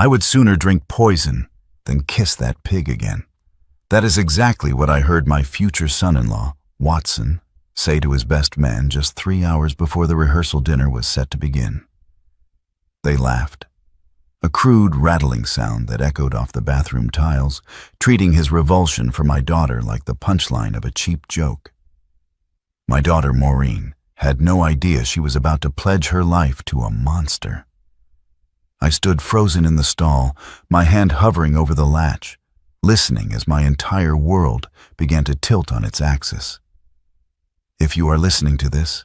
I would sooner drink poison than kiss that pig again. That is exactly what I heard my future son-in-law, Watson, say to his best man just 3 hours before the rehearsal dinner was set to begin. They laughed, a crude rattling sound that echoed off the bathroom tiles, treating his revulsion for my daughter like the punchline of a cheap joke. My daughter, Maureen, had no idea she was about to pledge her life to a monster. I stood frozen in the stall, my hand hovering over the latch, listening as my entire world began to tilt on its axis. If you are listening to this,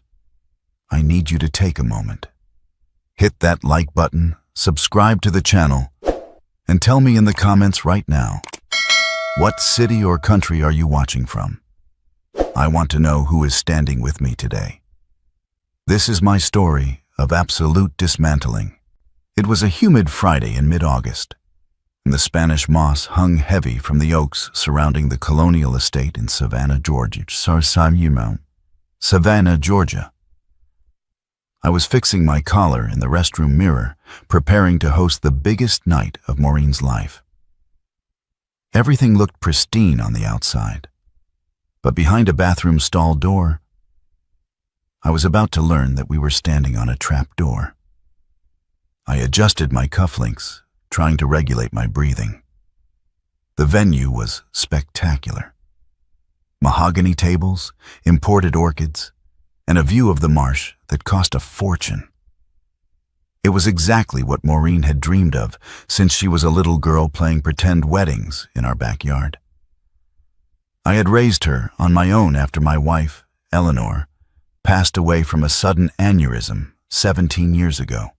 I need you to take a moment. Hit that like button, subscribe to the channel, and tell me in the comments right now, what city or country are you watching from? I want to know who is standing with me today. This is my story of absolute dismantling. It was a humid Friday in mid-August, and the Spanish moss hung heavy from the oaks surrounding the colonial estate in Savannah, Georgia. Savannah, Georgia. I was fixing my collar in the restroom mirror, preparing to host the biggest night of Maureen's life. Everything looked pristine on the outside, but behind a bathroom stall door, I was about to learn that we were standing on a trap door. I adjusted my cufflinks, trying to regulate my breathing. The venue was spectacular. Mahogany tables, imported orchids, and a view of the marsh that cost a fortune. It was exactly what Maureen had dreamed of since she was a little girl playing pretend weddings in our backyard. I had raised her on my own after my wife, Eleanor, passed away from a sudden aneurysm 17 years ago.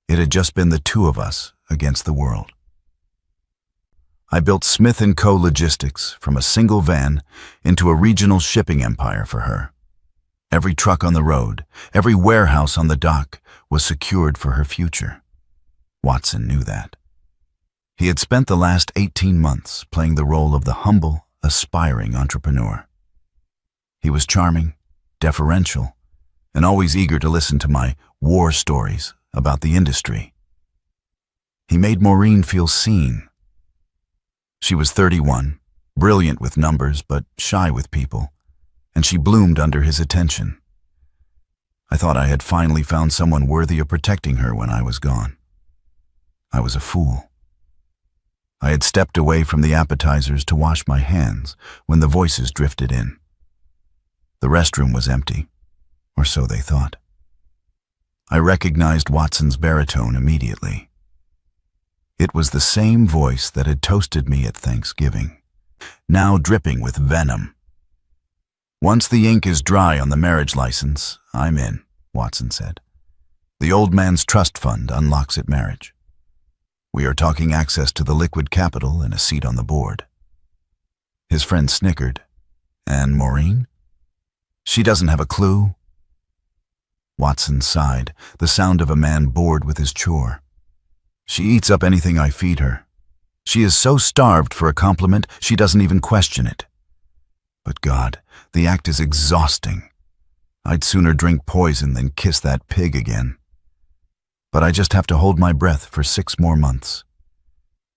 It had just been the two of us against the world. I built Smith & Co. Logistics from a single van into a regional shipping empire for her. Every truck on the road, every warehouse on the dock was secured for her future. Watson knew that. He had spent the last 18 months playing the role of the humble, aspiring entrepreneur. He was charming, deferential, and always eager to listen to my war stories about the industry. He made Maureen feel seen. She was 31, brilliant with numbers but shy with people, and she bloomed under his attention. I thought I had finally found someone worthy of protecting her when I was gone. I was a fool. I had stepped away from the appetizers to wash my hands when the voices drifted in. The restroom was empty, or so they thought. I recognized Watson's baritone immediately. It was the same voice that had toasted me at Thanksgiving, now dripping with venom. "Once the ink is dry on the marriage license, I'm in," Watson said. "The old man's trust fund unlocks at marriage. We are talking access to the liquid capital and a seat on the board." His friend snickered. "And Maureen? She doesn't have a clue?" Watson sighed, the sound of a man bored with his chore. "She eats up anything I feed her. She is so starved for a compliment, she doesn't even question it. But God, the act is exhausting. I'd sooner drink poison than kiss that pig again. But I just have to hold my breath for 6 more months.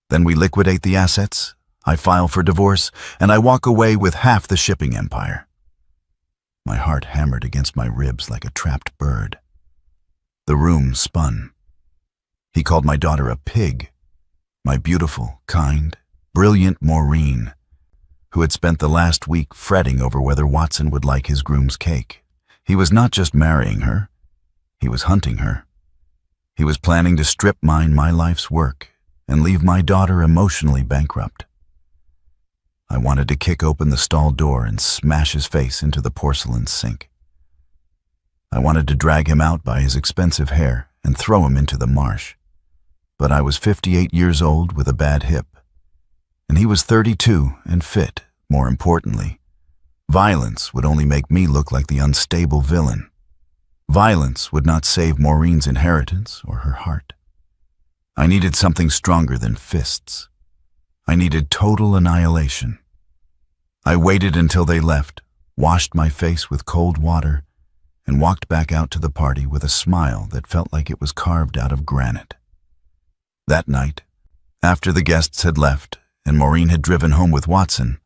Then we liquidate the assets, I file for divorce, and I walk away with half the shipping empire." My heart hammered against my ribs like a trapped bird. The room spun. He called my daughter a pig, my beautiful, kind, brilliant Maureen, who had spent the last week fretting over whether Watson would like his groom's cake. He was not just marrying her, he was hunting her. He was planning to strip mine my life's work and leave my daughter emotionally bankrupt. I wanted to kick open the stall door and smash his face into the porcelain sink. I wanted to drag him out by his expensive hair and throw him into the marsh. But I was 58 years old with a bad hip, and he was 32 and fit, more importantly. Violence would only make me look like the unstable villain. Violence would not save Maureen's inheritance or her heart. I needed something stronger than fists. I needed total annihilation. I waited until they left, washed my face with cold water, and walked back out to the party with a smile that felt like it was carved out of granite. That night, after the guests had left and Maureen had driven home with Watson,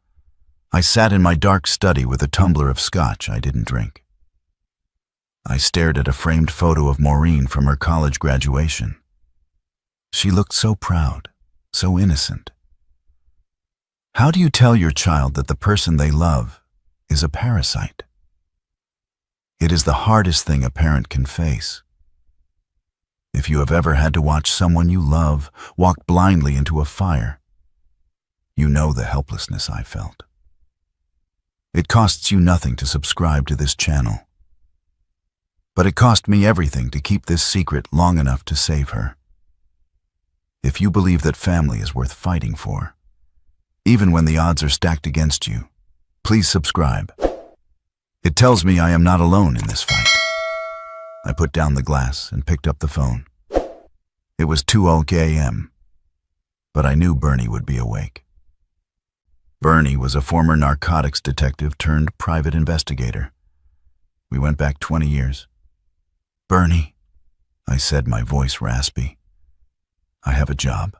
I sat in my dark study with a tumbler of scotch I didn't drink. I stared at a framed photo of Maureen from her college graduation. She looked so proud, so innocent. How do you tell your child that the person they love is a parasite? It is the hardest thing a parent can face. If you have ever had to watch someone you love walk blindly into a fire, you know the helplessness I felt. It costs you nothing to subscribe to this channel, but it cost me everything to keep this secret long enough to save her. If you believe that family is worth fighting for, even when the odds are stacked against you, please subscribe. It tells me I am not alone in this fight. I put down the glass and picked up the phone. It was 2:00 a.m., but I knew Bernie would be awake. Bernie was a former narcotics detective turned private investigator. We went back 20 years. "Bernie," I said, my voice raspy. "I have a job.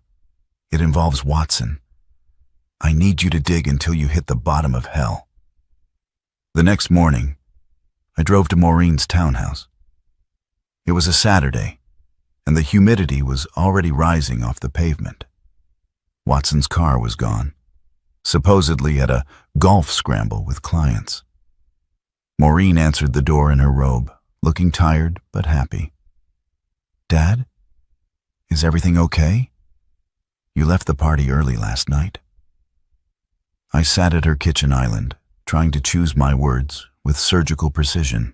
It involves Watson. I need you to dig until you hit the bottom of hell." The next morning, I drove to Maureen's townhouse. It was a Saturday, and the humidity was already rising off the pavement. Watson's car was gone, supposedly at a golf scramble with clients. Maureen answered the door in her robe, looking tired but happy. "Dad, is everything okay? You left the party early last night." I sat at her kitchen island, trying to choose my words with surgical precision.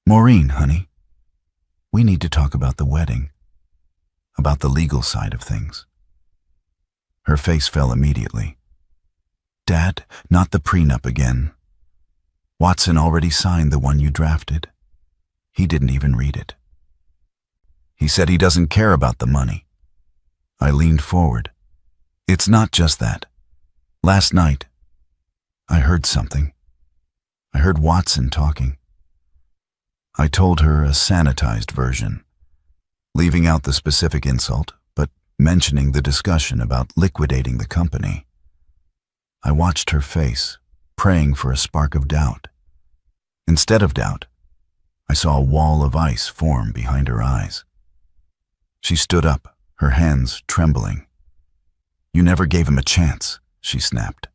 "Maureen, honey, we need to talk about the wedding, about the legal side of things." Her face fell immediately. "Dad, not the prenup again. Watson already signed the one you drafted. He didn't even read it. He said he doesn't care about the money." I leaned forward. "It's not just that. Last night, I heard something. I heard Watson talking." I told her a sanitized version, leaving out the specific insult, but mentioning the discussion about liquidating the company. I watched her face, praying for a spark of doubt. Instead of doubt, I saw a wall of ice form behind her eyes. She stood up, her hands trembling. "You never gave him a chance," she snapped.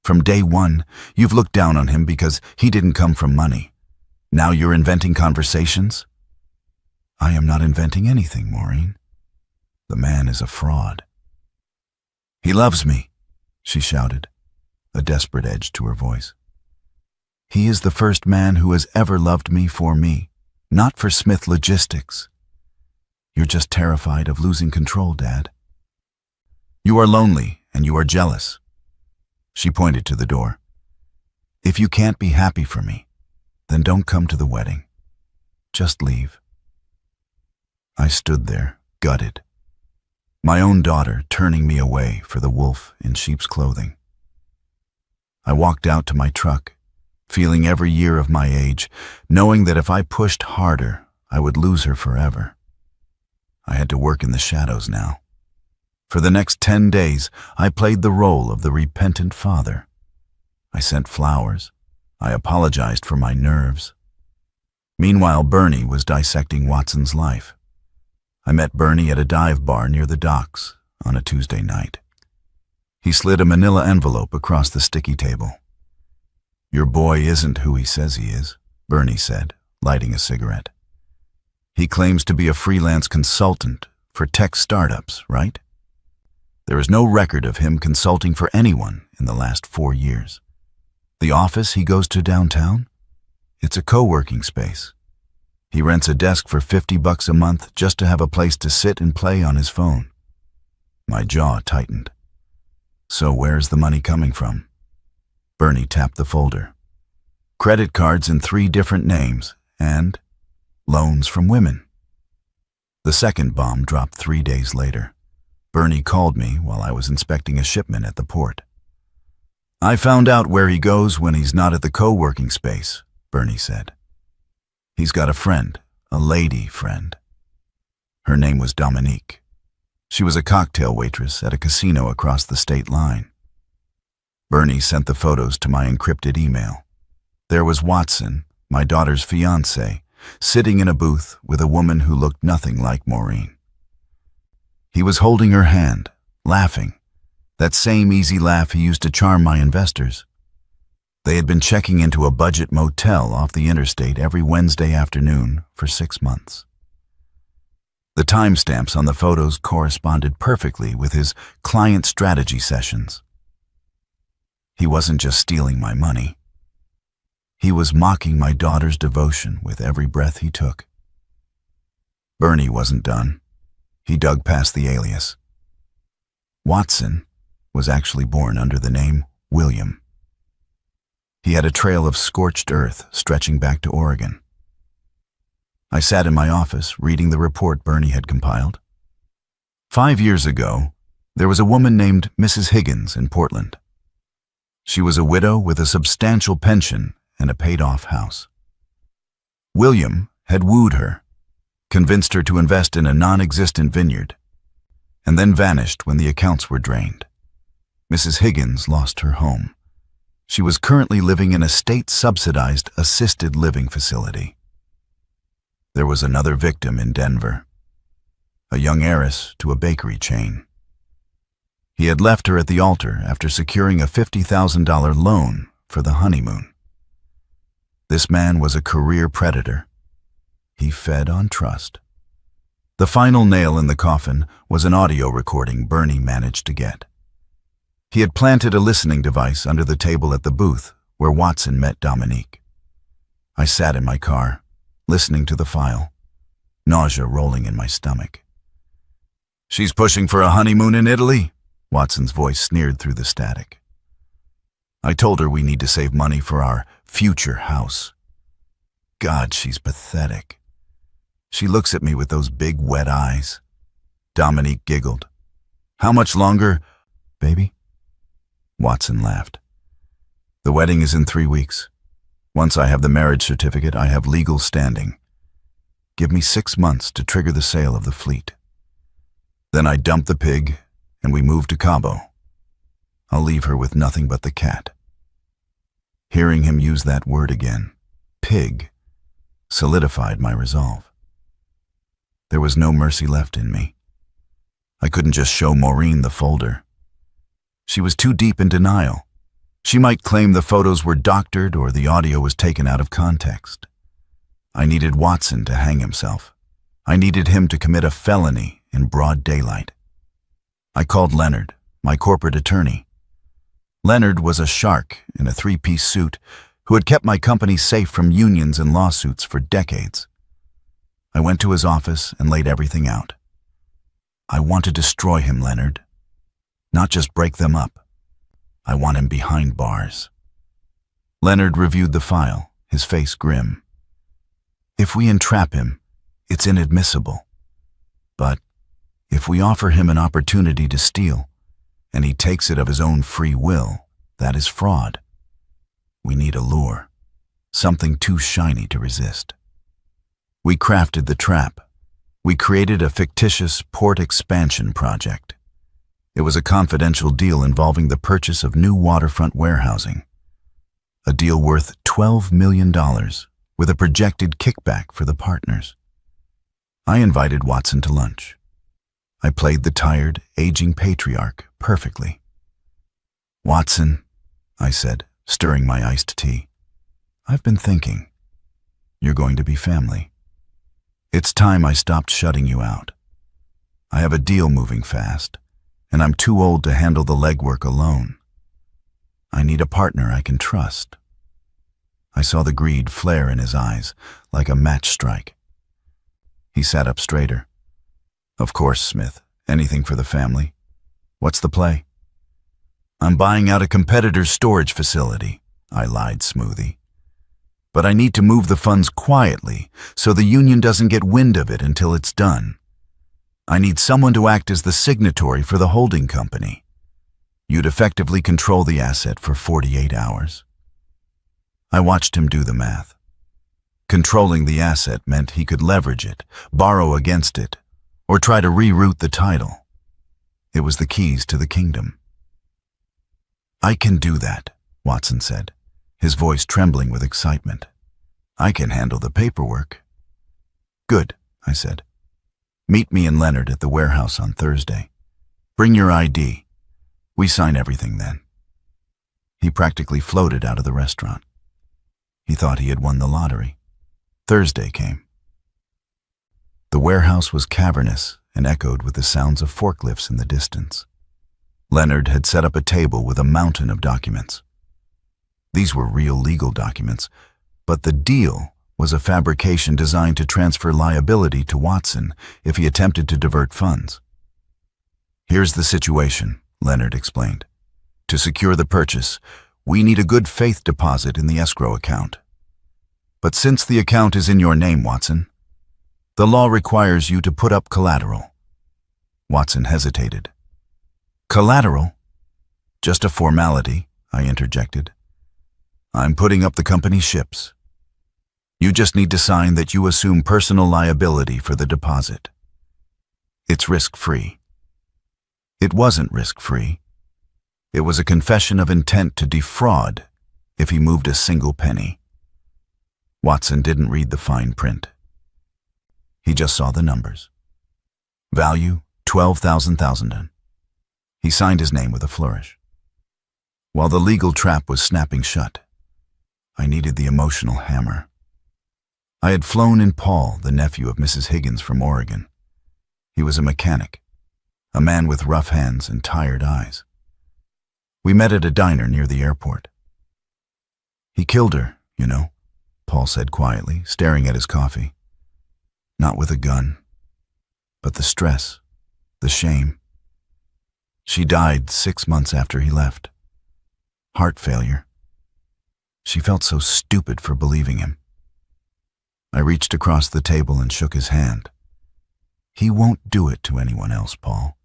"From day one, you've looked down on him because he didn't come from money. Now you're inventing conversations?" "I am not inventing anything, Maureen. The man is a fraud." "He loves me," she shouted, a desperate edge to her voice. "He is the first man who has ever loved me for me, not for Smith Logistics. You're just terrified of losing control, Dad. You are lonely and you are jealous." She pointed to the door. "If you can't be happy for me, then don't come to the wedding. Just leave." I stood there, gutted. My own daughter turning me away for the wolf in sheep's clothing. I walked out to my truck, feeling every year of my age, knowing that if I pushed harder, I would lose her forever. I had to work in the shadows now. For the next 10 days, I played the role of the repentant father. I sent flowers. I apologized for my nerves. Meanwhile, Bernie was dissecting Watson's life. I met Bernie at a dive bar near the docks on a Tuesday night. He slid a manila envelope across the sticky table. "Your boy isn't who he says he is," Bernie said, lighting a cigarette. "He claims to be a freelance consultant for tech startups, right? There is no record of him consulting for anyone in the last 4 years. The office he goes to downtown? It's a co-working space. He rents a desk for $50 a month just to have a place to sit and play on his phone." My jaw tightened. "So where's the money coming from?" Bernie tapped the folder. "Credit cards in 3 different names and loans from women." The second bomb dropped 3 days later. Bernie called me while I was inspecting a shipment at the port. "I found out where he goes when he's not at the co-working space," Bernie said. "He's got a friend, a lady friend. Her name was Dominique. She was a cocktail waitress at a casino across the state line. Bernie sent the photos to my encrypted email. There was Watson, my daughter's fiancé, sitting in a booth with a woman who looked nothing like Maureen. He was holding her hand, laughing, that same easy laugh he used to charm my investors. They had been checking into a budget motel off the interstate every Wednesday afternoon for 6 months. The timestamps on the photos corresponded perfectly with his client strategy sessions. He wasn't just stealing my money. He was mocking my daughter's devotion with every breath he took. Bernie wasn't done. He dug past the alias. Watson was actually born under the name William. He had a trail of scorched earth stretching back to Oregon. I sat in my office reading the report Bernie had compiled. 5 years ago, there was a woman named Mrs. Higgins in Portland. She was a widow with a substantial pension and a paid-off house. William had wooed her, convinced her to invest in a non-existent vineyard, and then vanished when the accounts were drained. Mrs. Higgins lost her home. She was currently living in a state-subsidized assisted living facility. There was another victim in Denver, a young heiress to a bakery chain. He had left her at the altar after securing a $50,000 loan for the honeymoon. This man was a career predator. He fed on trust. The final nail in the coffin was an audio recording Bernie managed to get. He had planted a listening device under the table at the booth where Watson met Dominique. I sat in my car, listening to the file, nausea rolling in my stomach. "She's pushing for a honeymoon in Italy?" Watson's voice sneered through the static. I told her we need to save money for our future house. God, she's pathetic. She looks at me with those big wet eyes. Dominique giggled. "How much longer, baby?" Watson laughed. "The wedding is in 3 weeks. Once I have the marriage certificate, I have legal standing. Give me 6 months to trigger the sale of the fleet. Then I dump the pig and we move to Cabo. I'll leave her with nothing but the cat." Hearing him use that word again, pig, solidified my resolve. There was no mercy left in me. I couldn't just show Maureen the folder. She was too deep in denial. She might claim the photos were doctored or the audio was taken out of context. I needed Watson to hang himself. I needed him to commit a felony in broad daylight. I called Leonard, my corporate attorney. Leonard was a shark in a 3-piece suit who had kept my company safe from unions and lawsuits for decades. I went to his office and laid everything out. I want to destroy him, Leonard. Not just break them up. I want him behind bars. Leonard reviewed the file, his face grim. If we entrap him, it's inadmissible. But if we offer him an opportunity to steal, and he takes it of his own free will, that is fraud. We need a lure, something too shiny to resist. We crafted the trap. We created a fictitious port expansion project. It was a confidential deal involving the purchase of new waterfront warehousing. A deal worth $12 million, with a projected kickback for the partners. I invited Watson to lunch. I played the tired, aging patriarch perfectly. "Watson," I said, stirring my iced tea, "I've been thinking. You're going to be family. It's time I stopped shutting you out. I have a deal moving fast, and I'm too old to handle the legwork alone. I need a partner I can trust." I saw the greed flare in his eyes, like a match strike. He sat up straighter. "Of course, Smith. Anything for the family. What's the play?" "I'm buying out a competitor's storage facility," I lied smoothly. "But I need to move the funds quietly so the union doesn't get wind of it until it's done. I need someone to act as the signatory for the holding company. You'd effectively control the asset for 48 hours. I watched him do the math. Controlling the asset meant he could leverage it, borrow against it, or try to reroute the title. It was the keys to the kingdom. "I can do that," Watson said, his voice trembling with excitement. "I can handle the paperwork." "Good," I said. "Meet me and Leonard at the warehouse on Thursday. Bring your ID. We sign everything then." He practically floated out of the restaurant. He thought he had won the lottery. Thursday came. The warehouse was cavernous and echoed with the sounds of forklifts in the distance. Leonard had set up a table with a mountain of documents. These were real legal documents, but the deal was a fabrication designed to transfer liability to Watson if he attempted to divert funds. "Here's the situation," Leonard explained. "To secure the purchase, we need a good faith deposit in the escrow account. But since the account is in your name, Watson, the law requires you to put up collateral." Watson hesitated. "Collateral? Just a formality," I interjected. "I'm putting up the company's ships. You just need to sign that you assume personal liability for the deposit. It's risk-free." It wasn't risk-free. It was a confession of intent to defraud if he moved a single penny. Watson didn't read the fine print. He just saw the numbers. Value, 12,000. He signed his name with a flourish. While the legal trap was snapping shut, I needed the emotional hammer. I had flown in Paul, the nephew of Mrs. Higgins, from Oregon. He was a mechanic, a man with rough hands and tired eyes. We met at a diner near the airport. "He killed her, you know," Paul said quietly, staring at his coffee. "Not with a gun, but the stress, the shame. She died 6 months after he left. Heart failure. She felt so stupid for believing him." I reached across the table and shook his hand. "He won't do it to anyone else, Paul.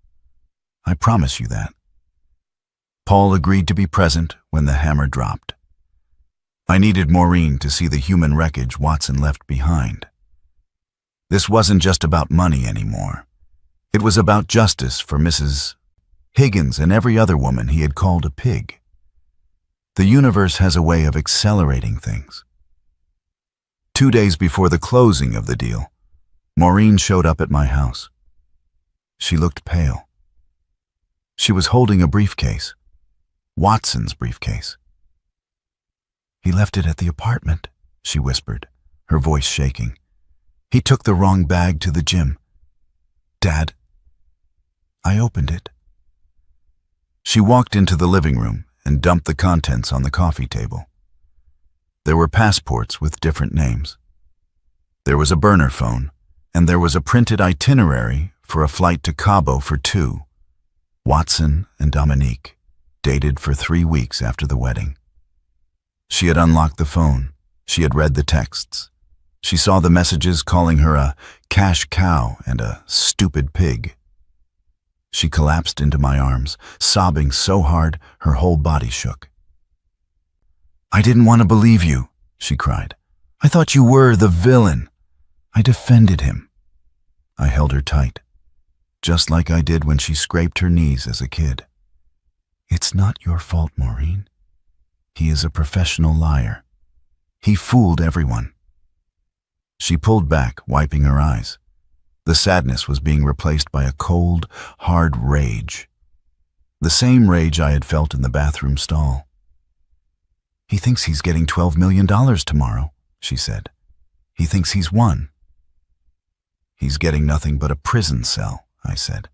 I promise you that." Paul agreed to be present when the hammer dropped. I needed Maureen to see the human wreckage Watson left behind. This wasn't just about money anymore. It was about justice for Mrs. Higgins and every other woman he had called a pig. The universe has a way of accelerating things. 2 days before the closing of the deal, Maureen showed up at my house. She looked pale. She was holding a briefcase, Watson's briefcase. "He left it at the apartment," she whispered, her voice shaking. "He took the wrong bag to the gym. Dad." I opened it. She walked into the living room and dumped the contents on the coffee table. There were passports with different names. There was a burner phone, and there was a printed itinerary for a flight to Cabo for 2, Watson and Dominique, dated for 3 weeks after the wedding. She had unlocked the phone. She had read the texts. She saw the messages calling her a cash cow and a stupid pig. She collapsed into my arms, sobbing so hard her whole body shook. "I didn't want to believe you," she cried. "I thought you were the villain. I defended him." I held her tight, just like I did when she scraped her knees as a kid. "It's not your fault, Maureen. He is a professional liar. He fooled everyone." She pulled back, wiping her eyes. The sadness was being replaced by a cold, hard rage. The same rage I had felt in the bathroom stall. "He thinks he's getting $12 million tomorrow," she said. "He thinks he's won." "He's getting nothing but a prison cell," I said.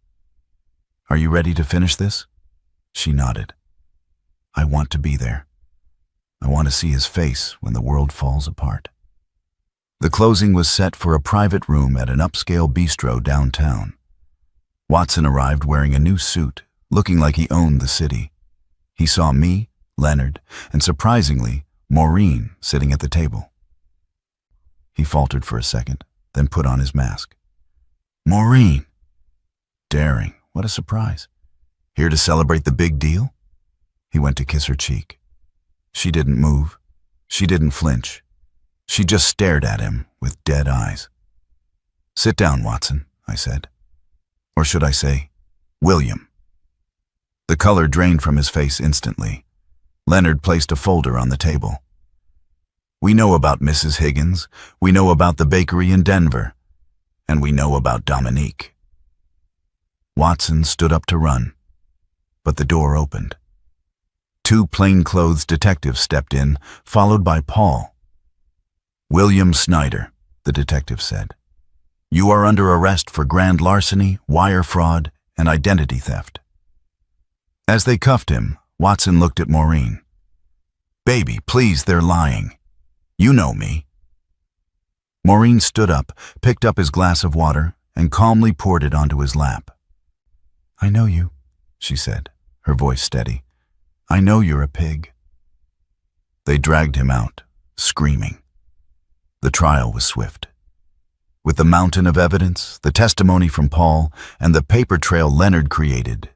"Are you ready to finish this?" She nodded. "I want to be there. I want to see his face when the world falls apart." The closing was set for a private room at an upscale bistro downtown. Watson arrived wearing a new suit, looking like he owned the city. He saw me, Leonard, and surprisingly, Maureen sitting at the table. He faltered for a second, then put on his mask. "Maureen!" Daring, what a surprise. Here to celebrate the big deal? He went to kiss her cheek. She didn't move. She didn't flinch. She just stared at him with dead eyes. "Sit down, Watson," I said. Or should I say, William. The color drained from his face instantly. Leonard placed a folder on the table. We know about Mrs. Higgins, we know about the bakery in Denver, and we know about Dominique. Watson stood up to run, but the door opened. Two plainclothes detectives stepped in, followed by Paul. William Snyder, the detective said. You are under arrest for grand larceny, wire fraud, and identity theft. As they cuffed him, Watson looked at Maureen. Baby, please, they're lying. You know me. Maureen stood up, picked up his glass of water, and calmly poured it onto his lap. I know you, she said, her voice steady. I know you're a pig. They dragged him out, screaming. The trial was swift. With the mountain of evidence, the testimony from Paul, and the paper trail Leonard created,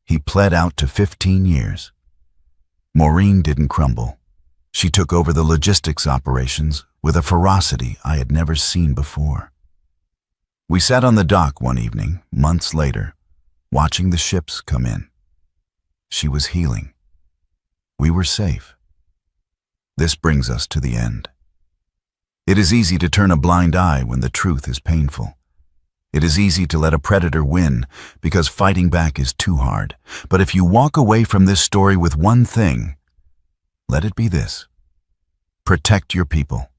he pled out to 15 years. Maureen didn't crumble. She took over the logistics operations with a ferocity I had never seen before. We sat on the dock one evening, months later, watching the ships come in. She was healing. We were safe. This brings us to the end. It is easy to turn a blind eye when the truth is painful. It is easy to let a predator win because fighting back is too hard. But if you walk away from this story with one thing, let it be this. Protect your people,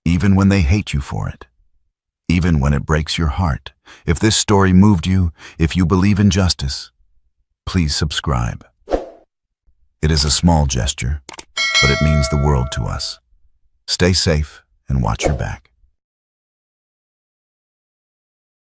even when they hate you for it, even when it breaks your heart. If this story moved you, if you believe in justice, please subscribe. It is a small gesture, but it means the world to us. Stay safe and watch your back.